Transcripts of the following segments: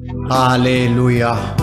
Hallelujah.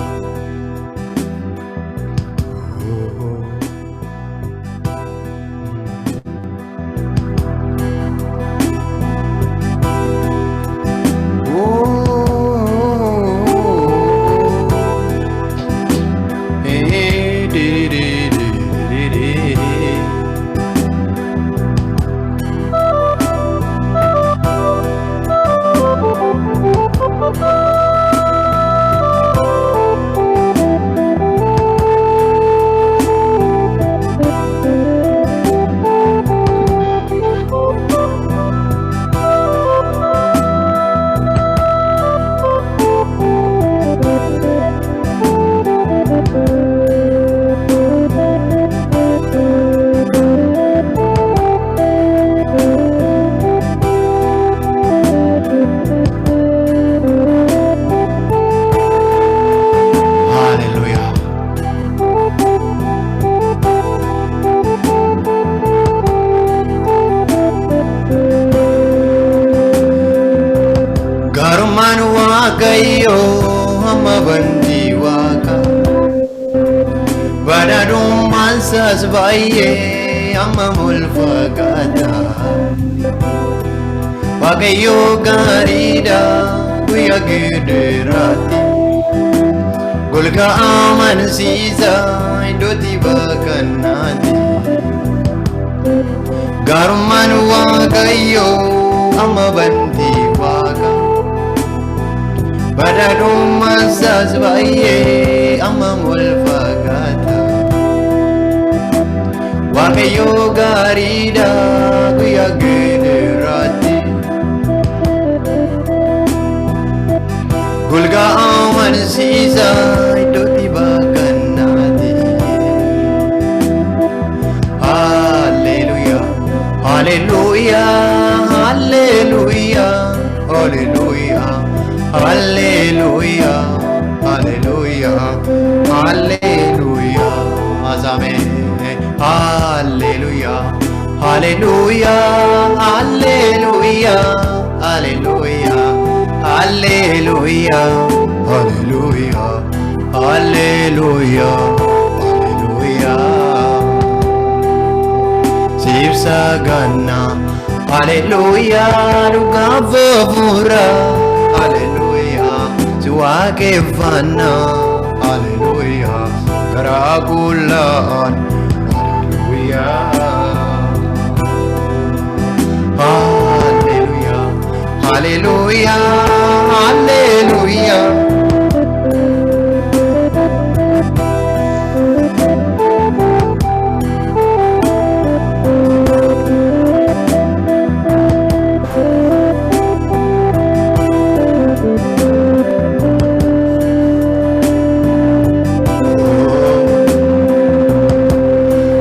Waaqayyo amma bantii waaqa badhaadhummaan isaas baay'ee amma mulfagaata. Waaqayyo gaariidha guyyaa geederaatti golgaa amansiisa iddootti bakkannaatti. Gaarummaan Waaqayyo amma bantii waaqa badhaadhummaan isaas baay'ee amma mulfagaata. Waaqayyo gaariidha guyyaa geederaatti golgaa amansiisa iddootti bakkannaatti. Hallelujah, hallelujah, hallelujah, hallelujah. Hallelujah, hallelujah, hallelujah, Amen. Hallelujah, hallelujah, hallelujah, hallelujah, hallelujah, hallelujah, hallelujah, hallelujah. Sibsa ganna, hallelujah, lugavura. Hallelujah, Siwakefana. Hallelujah, Karakulan. Hallelujah, Hallelujah, Hallelujah, Hallelujah.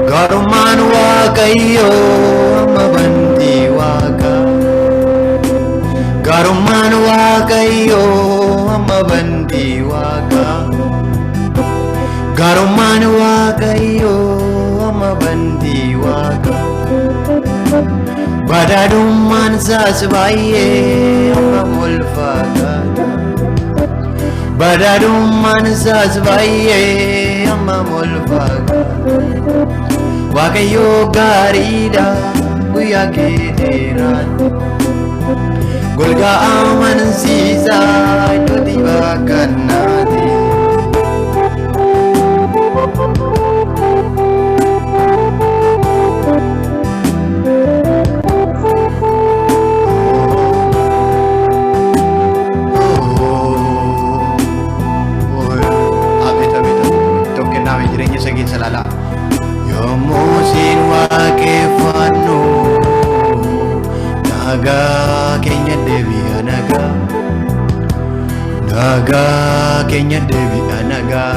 Gaarummaan Waaqayyo amma bantii waaqa. Gaarummaan Waaqayyo amma bantii waaqa. Gaarummaan Waaqayyo amma bantii waaqa. Badhaadhummaan isaas baay'ee amma mulfagaata. Badhaadhummaan isaas baay'ee amma mulfagaata. Waaqayyo gaariidha guyyaa geederaatti golgaa amansiisa iddootti bakkannaatti. Tokkennaa jireenya isa keessa ilaalaa. Yommuu siin waaqeffannu nagaa keenya deebi'a nagaa. Nagaa keenya deebi'a nagaa.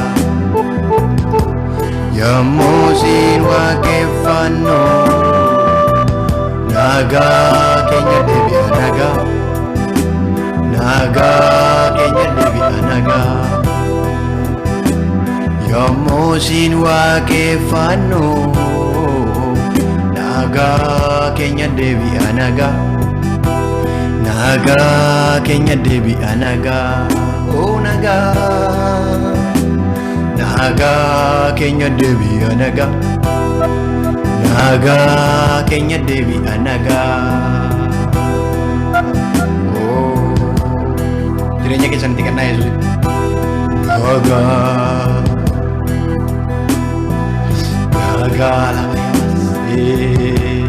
Yommuu siin waaqeffannu nagaa keenya deebi'a nagaa. Nagaa keenya deebi'a nagaa. Yommuu siin waaqeffannu nagaa keenya deebi'a nagaa. nagaa keenya deebi'a nagaa oo nagaa nagaa keenya deebi'a nagaa nagaa keenya deebi'a nagaa jireenya keessanitti kennaa Yesuus nagaa nagaa lama yaasee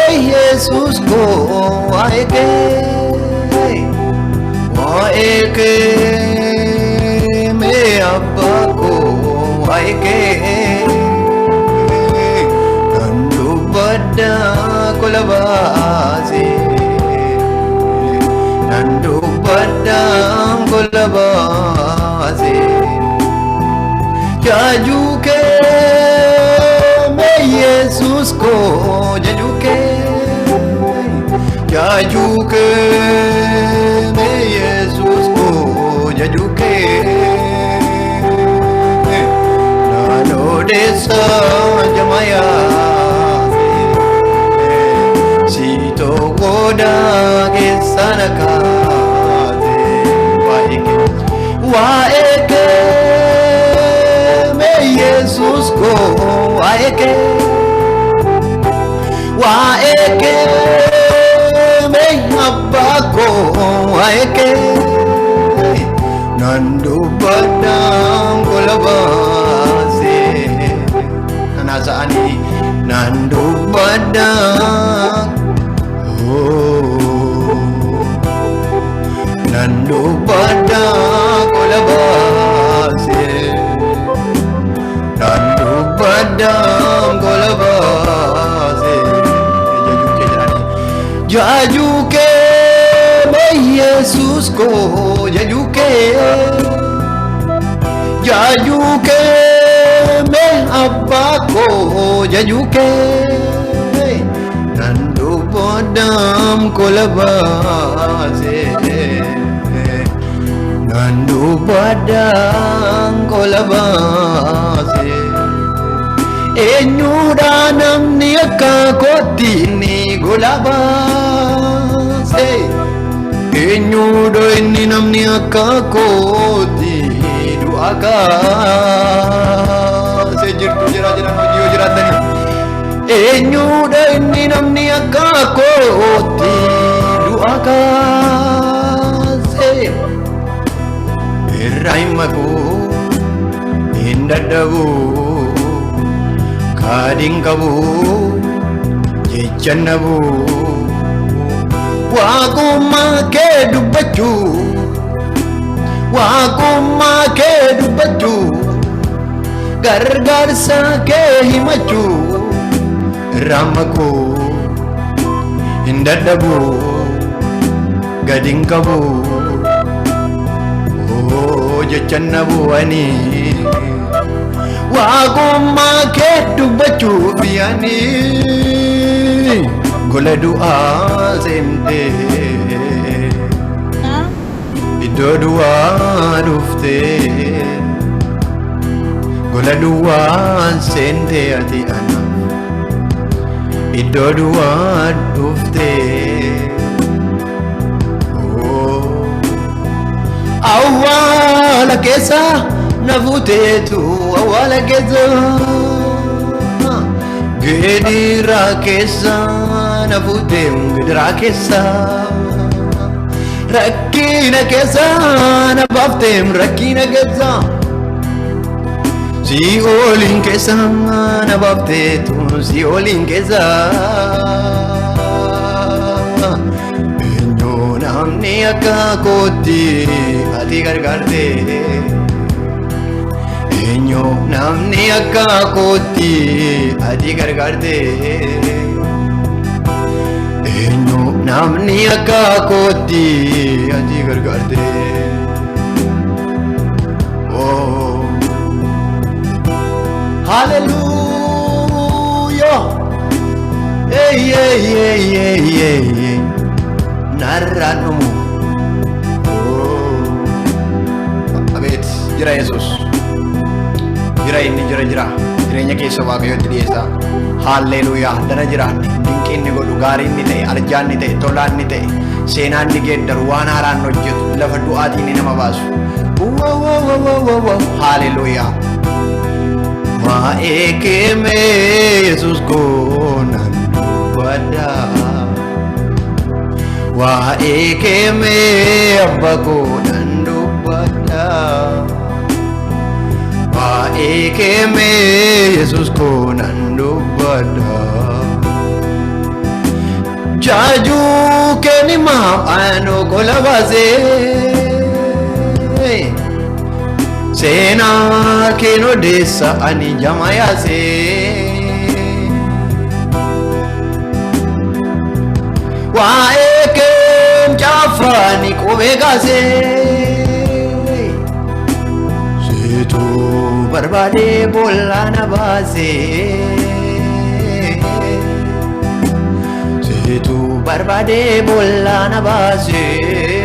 Jesus ko waeke me abba ko waeke nandu badda kolabase nandu badda kolabase jajuke me Jesus ko jajuke jajuke me Yesus ko jajuke nano desa jamaya sito goda ke sanaka waeke me Yesus ko waeke waeke abba ko waeke nandu badang kolabase nanasani nandu badang nandu badang kolabase nandu badang kolabase jajuke me Yesus ko jajuke me abba ko jajuke nandu bodam kolabase nandu badang kolabase enyuda namni akka kotini golabase enyuda inni namni akka koti du'aka se jirtu jira hojii jiraatani enyuda inni namni akka koti du'aka se irraimaku indadabu kadingabu jechanabu waquma ke dubbachu gargarsa ke himachu ramaku indadabu gadingabu jechanabu ani waquma ke dubbachu biani gola du'a semte iddo du'a dufte gola du'a sente ati ana iddo du'a dufte awwala kesa nafutetu awwala kesa gedira kesa nafutem gedira kesa rakkina kesa nabaftem rakkina kesa Si'ooliin keessa na baafteetu si'ooliin keessa eenyu namni akka kootti ati gargaarte eenyu namni akka kootti ati gargaarte eenyu namni akka kootti ati gargaarte. Hallelujah. Hey, hey, hey, hey, hey, hey. Narranu. Oh. Abet, jira Yesus. Jira inni jira. Jireenya keessa Waaqayyotti dhiyeessa. Hallelujah. Dana jira. Dinqii inni godhu, gaarii inni ta'e, arjaan inni ta'e, tolaan inni ta'e, seenaan inni geeddaru, waan haaraan hojjetu, lafa du'aatiin inni nama baasu. Hallelujah. Waa'ee kee Yesus koo nan dubbadha. Waa'ee kee Abba koo nan dubbadha. Waa'ee kee Yesus koo nan dubbadha. Jaajuu kee maaf anoo kola baasee seenaa kee odeessa ani jama yaasee waa'ee kee caafaani qubee kaasee seetu barbaadee boolla na baasee seetu barbaadee boolla na baasee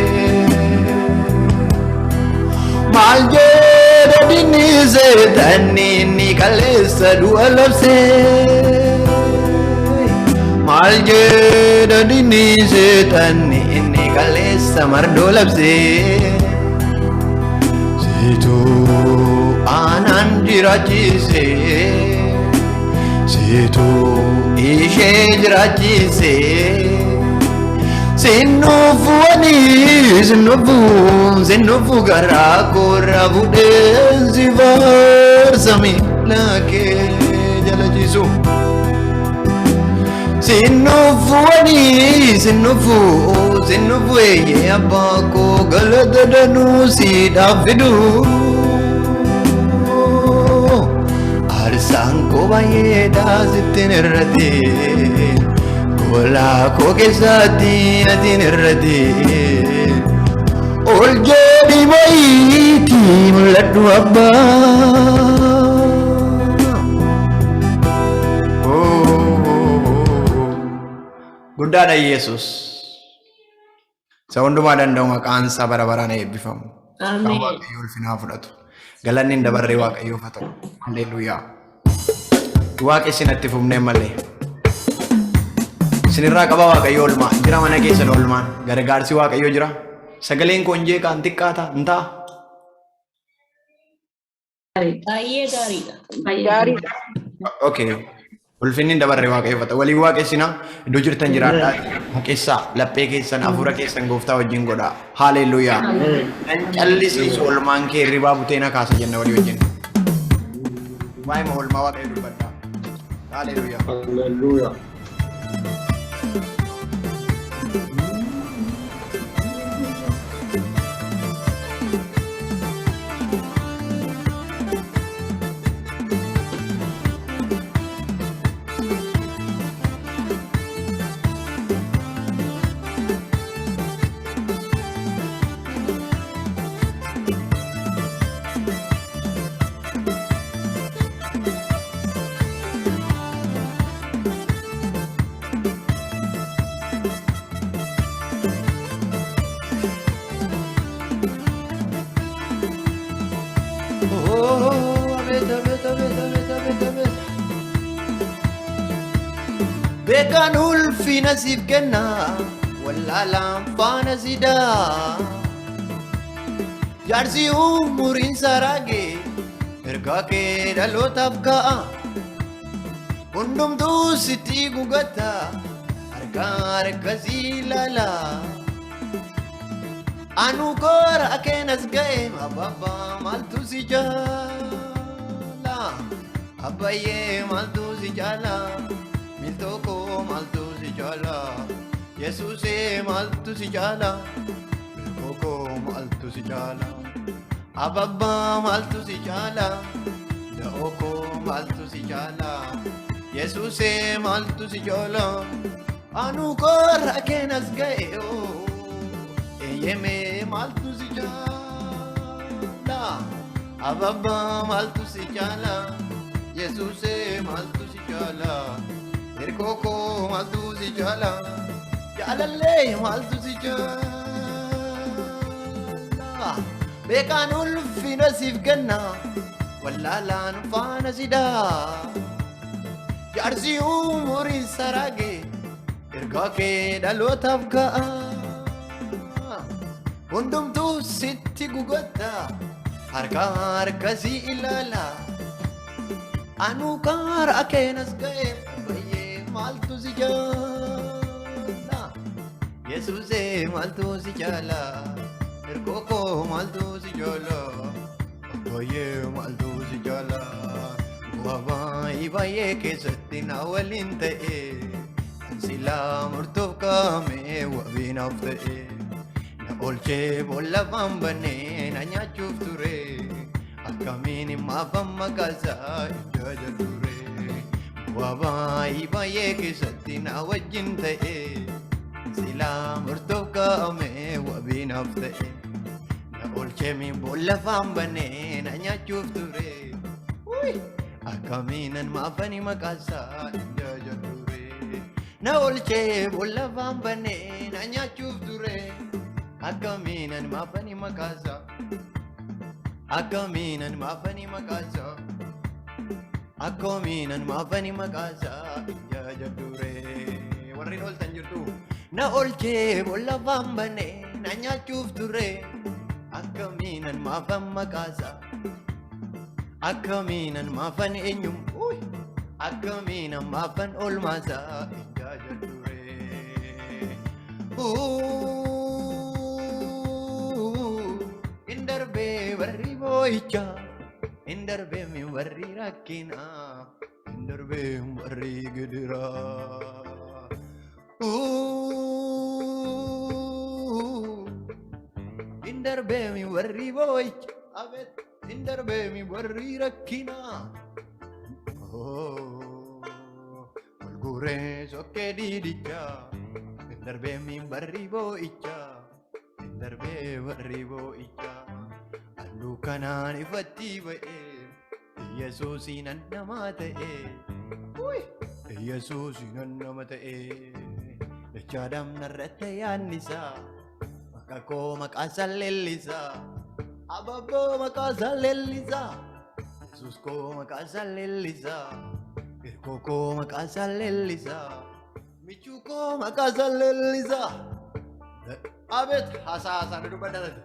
maal jedha dinni seetanni inni kaleessa du'a labsee maal jedha dinni seetanni inni kaleessa mardoo labsee seetu aanan jiraachisee seetu ishee jiraachisee Sinnufu garaa koorra fuudheen si faarsami laakee jala ciisu. Sinnufu eeyyee abbaa koo galata danuu siidhaaf fidu. Aarsaan koo baay'eedhaa sittiin irratti. Kola koo keessatti atiin irratti ol jedhi baay'iti mul'adhu abbaa. Guddaadha Yesus. Isa hundumaa danda'u maqaan isaa bara baraan eebbifamu. Kan Waaqayyo ulfinaa fudhatu. Galanni hin dabarree Waaqayyoof haa ta'u. Halleluuyaa. Waaqessi natti fufnee malee. Sinirraa qaba Waaqayyo olmaa jira mana keessa olmaan gargaarsi Waaqayyo jira sagaleen koo injee kan xiqqaata hin ta'a. Baay'ee gaariidha. Okay. Ulfinni hin dabarre Waaqayyo fata waliin waaqessinaa iddoo jirtan jiraadhaa keessaa laphee keessan hafuura keessan gooftaa wajjin godhaa. Haalleluuyaa. Nan callisiisu olmaan kee hirribaa buteena kaasa jenna walii wajjin. Waa'ee olmaa Waaqayyo dubbadhaa. Haalleluuyaa. Hallelujah. Beekan ulfina siif kenna wallaalaan faana sidaa jaarsi umuriin saraagee ergaa kee dhalootaaf ka'a hundumtuu sitti gugata harkasii ilaala anu koora keenas ga'e mababa maaltu si jaala Abbayyee maaltu si jaala miltoo koo maaltu si jaala Yesuusee maaltu si jaala miltoo koo maaltu si jaala Ababbaa maaltu si jaala da'oo koo maaltu si jaala Yesuusee maaltu si jaala Anu korra keenas ga'e eeyyemee maaltu si jaala Ababbaa maaltu si jaala Yesuusee maaltu si jaala Hirkoo koo maaltu si jaala Jaalallee maaltu si jaala Beekaan ulfina siif kenna wallaalaan faana sidaa Jaarsi umurii saraagee ergaa kee dhalootaaf ga'a Hundumtuu sitti gugatta harka si ilaala Anu karaa keenas ga'e baay'ee maaltu si jaala Yesuusee maaltu si jaala Hirkoo koo maaltu si jaala baay'ee maaltu si jaala Bu'aa baay'ee keessatti na waliin ta'e Silaa murtoof kaa'amee wabiinaaf ta'e Na oolchee boolla afaan banee na nyaachuuf ture Akkamiin maafan maqaasaa ijaaja ture Bu'aa baay'ee keessatti na wajjin ta'e Silaa murtoof kaa'amee wabiinaaf ta'e Na oolchee boolla afaan banee na nyaachuuf ture Akkamiinan maafani maqaasaa ijaaja ture Na oolchee boolla afaan banee na nyaachuuf ture Akkamiinan maafani maqaasaa Akkamiinan maafani maqaasaa Akkamiinan maafani maqaasaa ijaaja ture Warri ooltan jirtu Na oolchee boolla afaan banee na nyaachuuf ture Akkamiinan maafan maqaasaa Akkamiinan maafan eenyum Akkamiinan maafan oolmaasaa ijaaja ture Indarbee warri boo'ichaa Indarbee mi warri rakkinaa Indarbee warri gidiraa Indarbee mi warri boo'ichaa Abet Indarbee mi warri rakkinaa Walguree sokkee diidichaa Indarbee mi warri boo'ichaa Indarbee warri boo'ichaa Halluu kanaan ifatti ba'ee Yesuusiin namaa ta'ee Yesuusiin nama ta'ee Dachaadhaam narratti yaannisaa Maqaa koo maqaasaa leellisaa Ababboo maqaasaa leellisaa Yesuus koo maqaasaa leellisaa Hirkoo koo maqaasaa leellisaa Michuu koo maqaasaa leellisaa Abet haasaasaa na dubbadhatan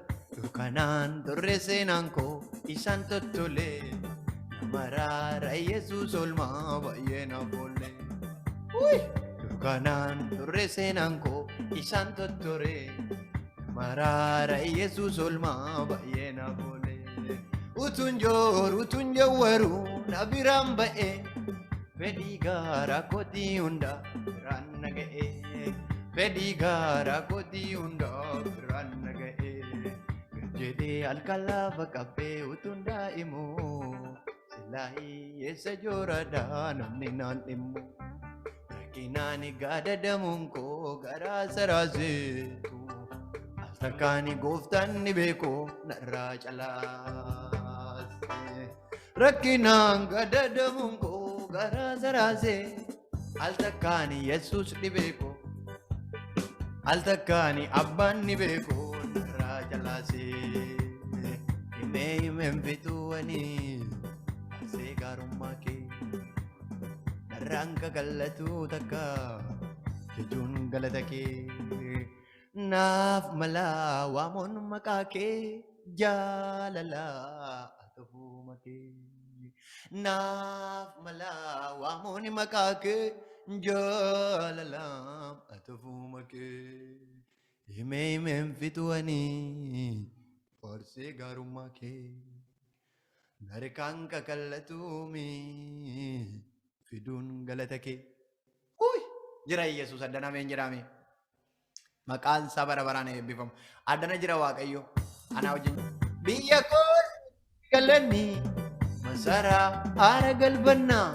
Dukanaan turre seenaan koo isaan tottolee Namaraara Yesuus olmaa baay'ee naaf oolle Dukanaan turre seenaan koo isaan tottore Namaraara Yesuus olmaa baay'ee naaf oolle Utuun jawwaru na biraan ba'e Fedhii garaa kootii hunda biraan na ga'e Fedhii garaa kootii hunda biraan na ga'e Jedhee halkan lafa qabbee utuun daa'imu Silaa hiyyeessa jooradhaa namni naan dhimmu Rakkinaan gaadadamuun koo garaa saraaseetu Al takkaani gooftaan ni beeku narraa calaase Rakkinaan gaadadamuun koo garaa saraasee Al takkaani Yesuus ni beeku Al takkaani abbaan ni beeku narraa calaasee Himeen fixuwanii Asee gaarummaa kee Narraan kakallatu takka jechuun galata kee Naaf malaa waamoon maqaa kee jaalalaa atafuma kee Naaf malaa waamoon maqaa kee jaalalaa atafuma kee Himeen fixuwanii Faarsee gaarummaa kee Harkaan kakallatuumi fiduun galata kee. Uy! Jira Yesuus addanameen jedhame. Maqaan isaa bara baraan eebbifamu. Addana jira Waaqayyo. Anaa wajjin. Biyya koo galanni masaraa haara galfannaa.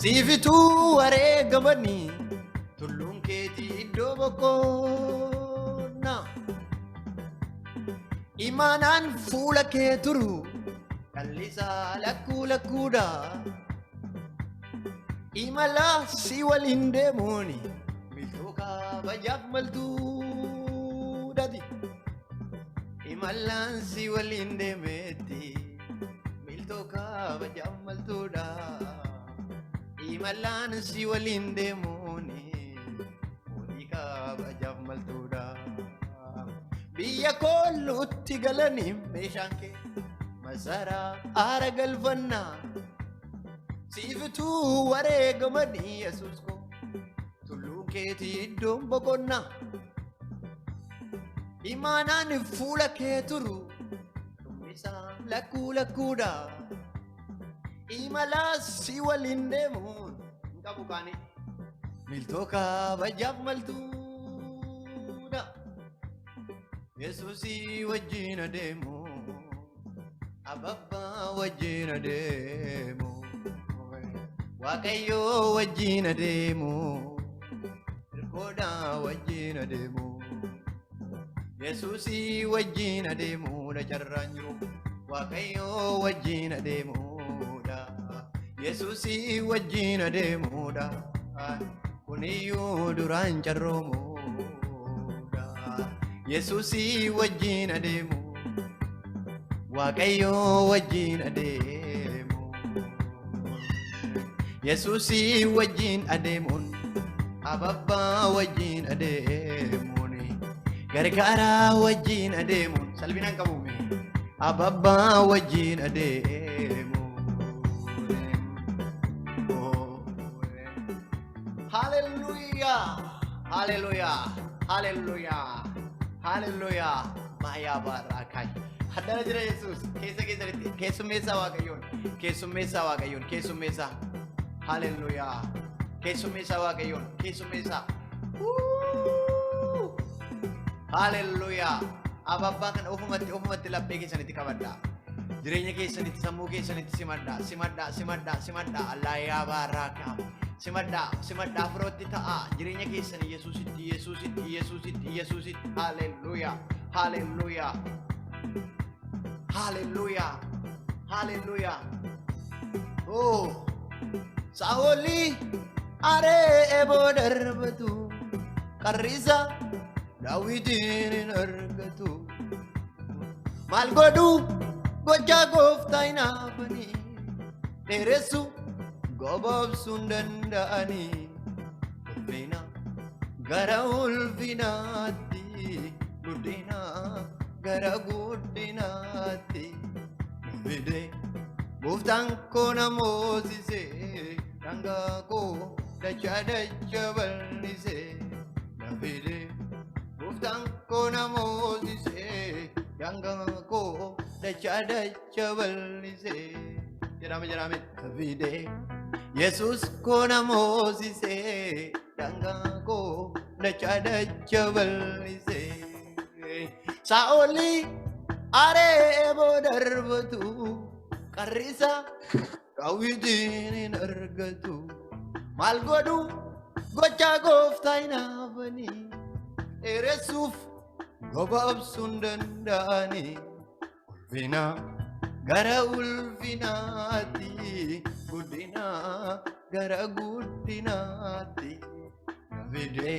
Siifituu wareegamanii tulluun keetii iddoo boqonnaa. Imaanaan fuula kee turu kallisaa lakkuu lakkuudha. Imala si waliin deemuuni miltoo kabajaaf maltuudhaati. Imalaan si waliin deemeetti miltoo kabajaaf maltuudha. Imalaan si waliin deemuuni walii kabajaaf maltuudha. Biyya koolutti galanii meeshaan kee masaraa haara galfannaa. Siifituu wareegamanii Yesuus koo tulluu keetii iddoon boqonnaa. Imaanaan fuula kee turu dhummisaa lakkuu lakkuudha. Imalaa si waliin deemuun hin qabu kaani miltoo kabajaaf maltuudha. Yesuusii wajjin adeemu abbaa wajjin adeemu Waaqayyo wajjin adeemu irkoodhaa wajjin adeemu Yesuusii wajjin adeemu dha carraan jiru Waaqayyo wajjin adeemuudha Yesuusii wajjin adeemuudha kuniyyuu duraan carroomuudha Yesuusii wajjin adeemu Waaqayyo wajjin adeemu Yesuusii wajjin adeemuun abbaa wajjin adeemuun gargaaraa wajjin adeemuun salphinaan qabuume abbaa wajjin adeemuun Hallelujah Hallelujah Hallelujah Hallelujah Maya barakai Haddana jira Yesuus keessa keessummeessaa Waaqayyoon keessummeessaa Hallelujah keessummeessaa Waaqayyoon keessummeessaa Hallelujah abbaa kana ofumatti laphee keessanitti qabadhaa jireenya keessanitti sammuu keessanitti simadhaa Allaayaa barakaa simadhaa firootti ta'a jireenya keessanii Yesuusitti Hallelujah Hallelujah Hallelujah Hallelujah Oh Saoli are bodarbatu qarrisa Dawitin argatu Malgodu gocha gooftaa inaafani dheeressu gobobsuun danda'ani ulfina gara ulfinaatti guddina gara guddinaatti fide gooftaan koo na moosisee dhangaa koo dacha bal'isee na fide gooftaan koo na moosisee dhangaa koo dacha bal'isee jedhame na fide Yesuus koo na moosisee dhangaa koo dacha bal'isee Saoli are bodarbatu qarrisa Dawitin argatu maal godhu gocha gooftaa inaafani dheeressuuf gobobsuun danda'ani ulfina gara ulfinaatti guddina gara guddinaatti na fide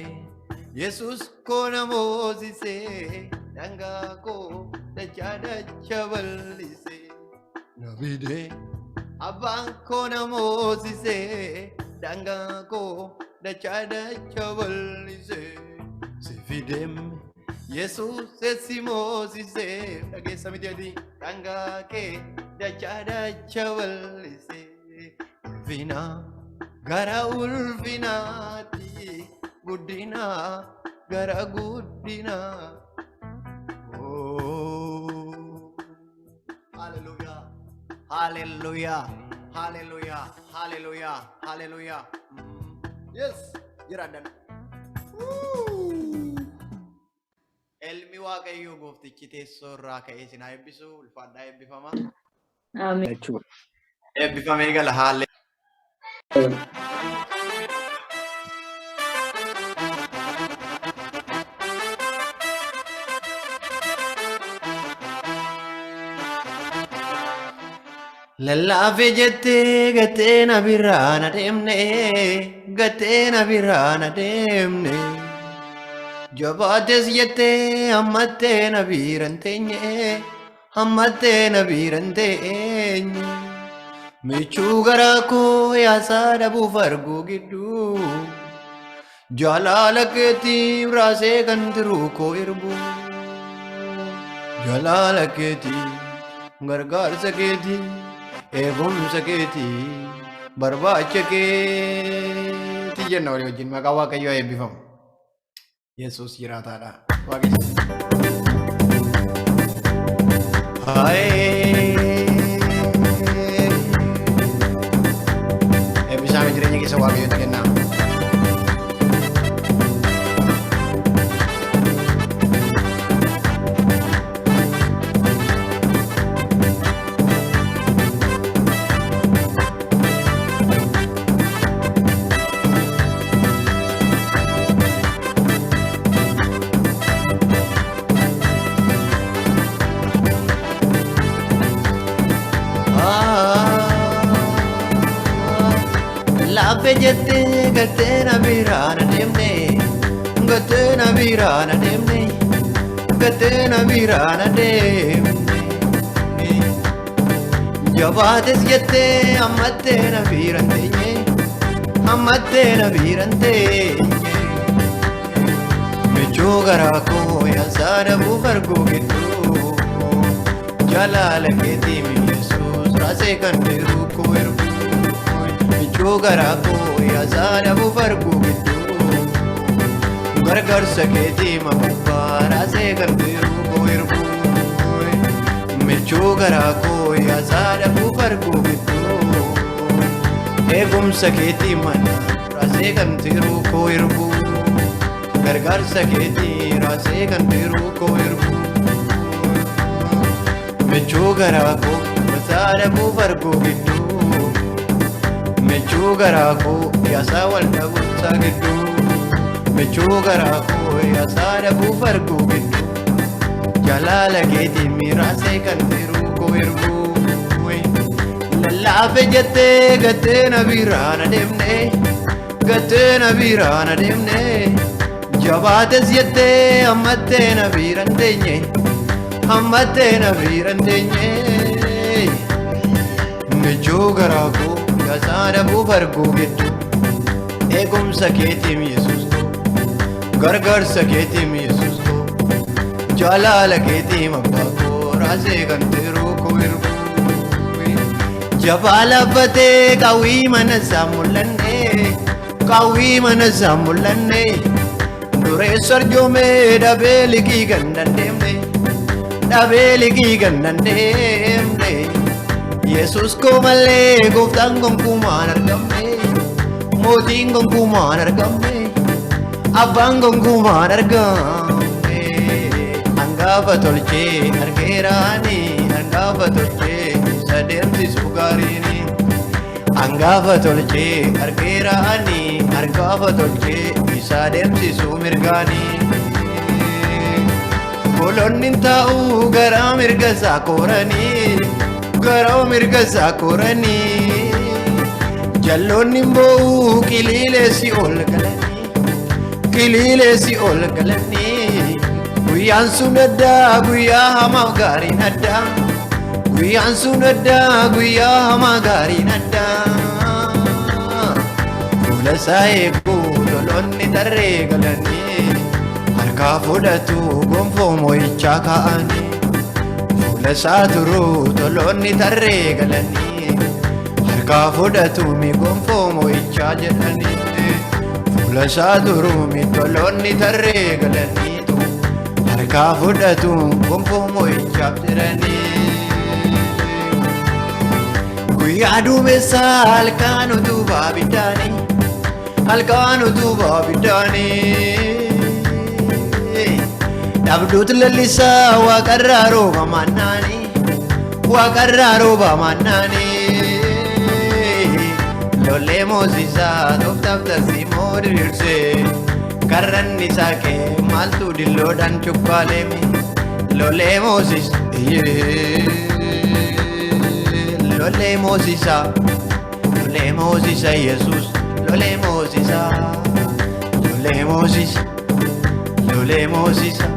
Yesuus koo na moosisee dhangaa koo dacha bal'isee na fide abbaan koo na moosisee dhangaa koo dacha bal'isee si fidem Yesuus si moosisee dhageessa miti ati dhangaa kee dacha bal'isee ulfina gara ulfinaatti guddina gara guddina Hallelujah. Hallelujah. Hallelujah. Hallelujah. Yes. Jiraadhan. Ilmi waaqayyoo gooftichi teessoo irraa ka'ee isin haa eebbisu. Ulfaadhaa eebbifama. Ameen. Eebbifamee gala haalli. Lallaafe jettee gattee na biraan adeemne, gattee na biraan adeemne. Jabaates jettee hammattee na biiran teenye, hammattee na biiran teenye. Michuu garaa koo yaasaa dhabuuf arguu gidduu, jaalala keetiif raasee kan tiruu koo irbu. Jaalala keetiif gargaarsa keetiif eegumsa keetii barbaacha keetii jenna walii wajjin maqaa waaqayyoo eebbifamu. Yesuus jiraataadha. Eebbisaame jireenya keessa waaqayyoota kennaa. Laafe jettee gattee na biraan adeemne, gattee na biraan adeemne, gattee na biraan adeemne. Jabaates jettee hammattee na biiran teenye, hammattee na biiran teenye. Michuu garaa koo yaasaa dhabuuf arguu gidduu, jaalala keetiif Yesuus raasee kan tiruu koo irbu. Michuu garaa koo yaasaa dhabuuf arguu gidduu, gargaarsa keetiif abbaa raasee kan tiruu koo irbu. Michuu garaa koo yaasaa dhabuuf arguu gidduu, eegumsa keetiif mana raasee kan tiruu koo irbu. Gargaarsa keetiif raasee kan tiruu koo irbu. Michuu garaa koo yaasaa dhabuuf arguu gidduu, michuu garaa koo yaasaa wal dhabuusaa gidduu, michuu garaa koo yaasaa dhabuuf arguu gidduu, jaalala keetiif raasee kan tiruu koo irbu. Lallaafe jettee gattee na biraan adeemne, gattee na biraan adeemne. Jabaates jettee hammattee na biiran teenye, hammattee na biiran teenye. Michuu garaa koo yaasaa dhabuuf arguu gidduu, eegumsa keetiif Yesuus koo, gargaarsa keetiif Yesuus koo, jaalala keetiif abbaa koo raasee kan tiruu koo irbu. Jabaa lafatee qawwii mana isaa mul'anne, qawwii mana isaa mul'anne. Dureessa arjoomee dhabee liqii kan dandeemne, dhabee liqii kan dandeemne. Yesuus koo malee gooftaan gonkumaan argamne, mootiin gonkumaan argamne, abbaan gonkumaan argamne. Hangafa tolchee argeeraani, hangafa tolchee isa deemsisu gaariini. Hangafa tolchee argeeraani, hangafa tolchee isa deemsisu mirgaani. Bolonni taa'uu garaa mirga isaa kooranii, garaa mirga isaa kooranii. Jalloonni boo'uu qiliileessi ol galanii, qiliileessi ol galanii. Guyyaan sun addaa guyyaa hamaaf gaariin addaa, guyyaan sun addaa guyyaa hamaa gaariin addaa. Fuula isaa eeguu lolonni tarree galanii, harkaa fudhatu gonfoo moo'ichaa kaa'anii. Fuula isaa turuu tolonni tarree galanii, harkaa fudhatu mi gonfoo moo'ichaa jedhanii. Fuula isaa turuu mi tolonni tarree galaniitu, harkaa fudhatu gonfoo moo'ichaaf jedhanii. guyyaa duumessa halkan utubaa biddaanii halkan utubaa biddaanii dhabduutu lallisaa waaqarraa rooba mannaanii waaqarraa rooba mannaanii lollee moosisaa tooftaaf tarsiimoo diriirsee karrannisaa kee maaltu dilloodhaan cukkaaleemi lollee moosisaa lollee moosisaa Yesuus lollee moosisaa lollee moosisaa lollee moosisaa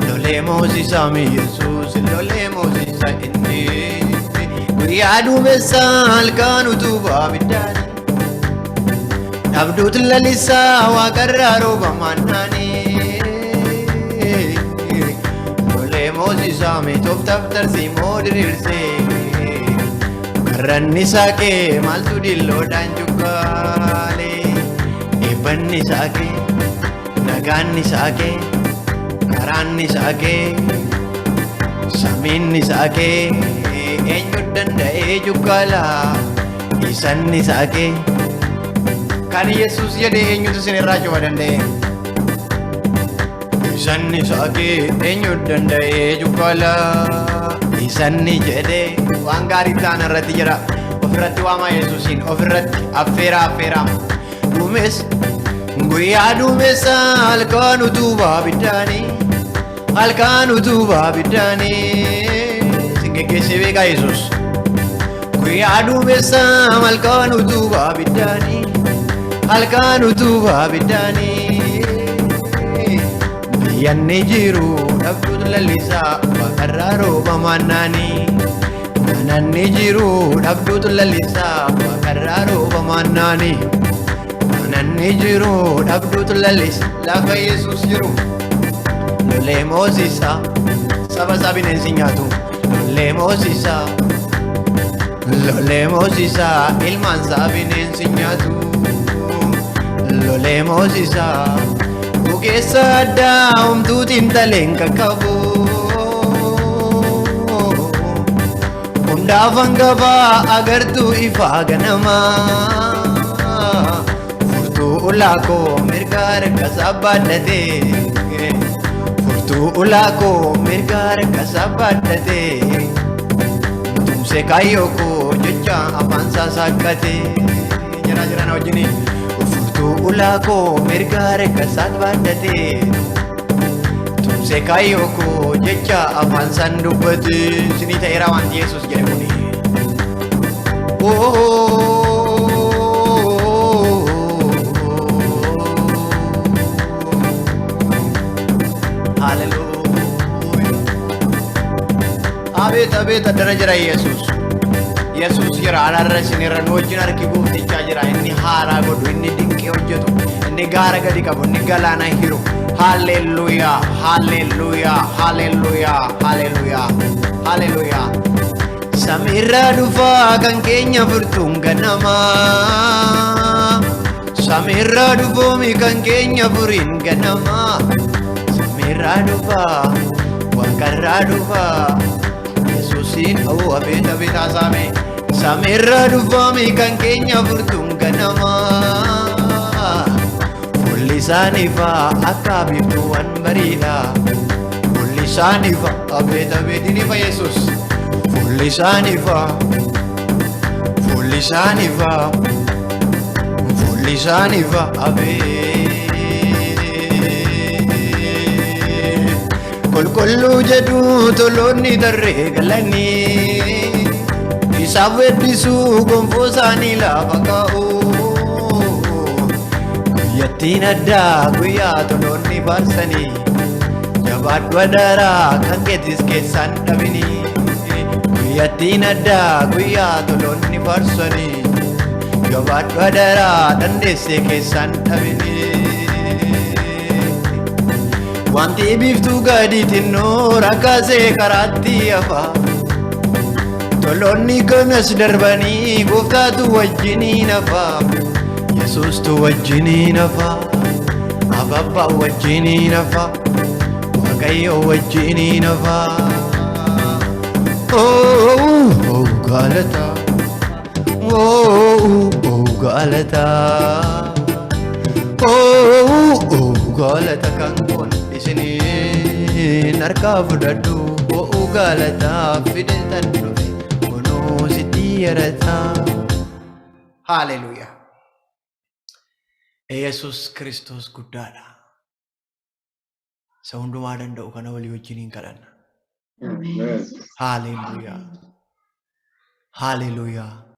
lollee moosisaa mi Yesuus lollee moosisaa inni guyyaa duumessa halkan utubaa biddaanii dhabduutu lallisaa waaqarraa rooba mannaanii lollee moosisaa mi tooftaaf tarsiimoo diriirsee karrannisaa kee maaltu dilloodhaan cukkaalee eebbannisaa kee nagaannisaa kee karaannisaa kee samiinnisaa kee eenyu danda'ee cukkaalaa isannisaa kee kan Yesuus jedhe eenyutu isinirraa cufa danda'e isannisaa kee eenyu danda'ee cukkaalaa isanni jedhe waan gaarii ta'an irratti jira ofirratti waamaa Yesuusiin ofirratti affeeraa duumes guyyaa duumessa halkan utubaa biddaanii halkan utubaa biddaanii sin geggeessee beekaa Yesuus guyyaa duumessa halkan utubaa biddaanii halkan utubaa biddaanii biyyanni jiru dhabduutu lallisaa waaqarraa rooba mannaanii mananni jiru dhabduutu lallisaa waaqarraa rooba mannaanii mananni jiru dhabduutu lallisaa lafa Yesuus jiru lollee moosisaa saba isaa bineensi nyaatu lollee moosisaa ilmaan isaa bineensi nyaatu lollee moosisaa bukeessa addaa humtuutiin taleen qaqqabu hundaaf hangafaa agartuu ifaa ganamaa furtuu ulaa koo mirgaa harkasaa baadhatee furtuu ulaa koo mirgaa harkasaa baadhatee tumsee kaayyoo koo jecha afaansaa saaqqatee jira wajjini furtuu ulaa koo mirgaa harkasaa baadhatee tumsee kaayyoo koo jecha afaansaan dubbatee sinii ta'eera wanti Yesuus jedhe kuni abeet addana jira Yesuus jira alaarra isinirra nu wajjin harki gooftichaa jira inni haaraa godhu inni dinqii hojjetu inni gaara gadi qabu inni galaana hiru haalleluuyaa haalleluuyaa haalleluuyaa haalleluuyaa haalleluuyaa samiirraa dhufaa kan keenya furtuun ganamaa samiirraa dhufoomi kan keenya furiin ganamaa samiirraa dhufaa waaqarraa dhufaa Yesuusiin abeet haasame samiirraa dhufoomi kan keenya furtuun ganamaa fulli isaaniifaa akka biiftuuwwan bariidha fulli isaaniifaa abeet inifa Yesuus fulli isaaniifaa qulqulluu jedhu toloonni tarree galanii isaaf weeddisuu gonfoo isaanii lafa kaa'u guyyattiin addaa guyyaa toloonni faarsanii jabaadhu adaraa kan keetis keessaan dhabinii guyyattiin addaa guyyaa toloonni faarsanii jabaadhu adaraa dandeessee keessaan dhabinii wanti biiftuu gadiitiin noora kaasee karaatti hafaa toloonni kanas darbanii gooftaatu wajjiniin hafaa Yesuustu wajjiniin hafaa abbaa wajjiniin hafaa waaqayyo wajjiniin hafaa galata galata galata kan kun isinin harkaa fudhadhu galata fideltan dhufe kunoo sitti yarata. Hallelujah. Yesus Kristos guddaadha. Isa hundumaa danda'u kana walii wajjiniin kadhanna. Amen. Hallelujah. Hallelujah.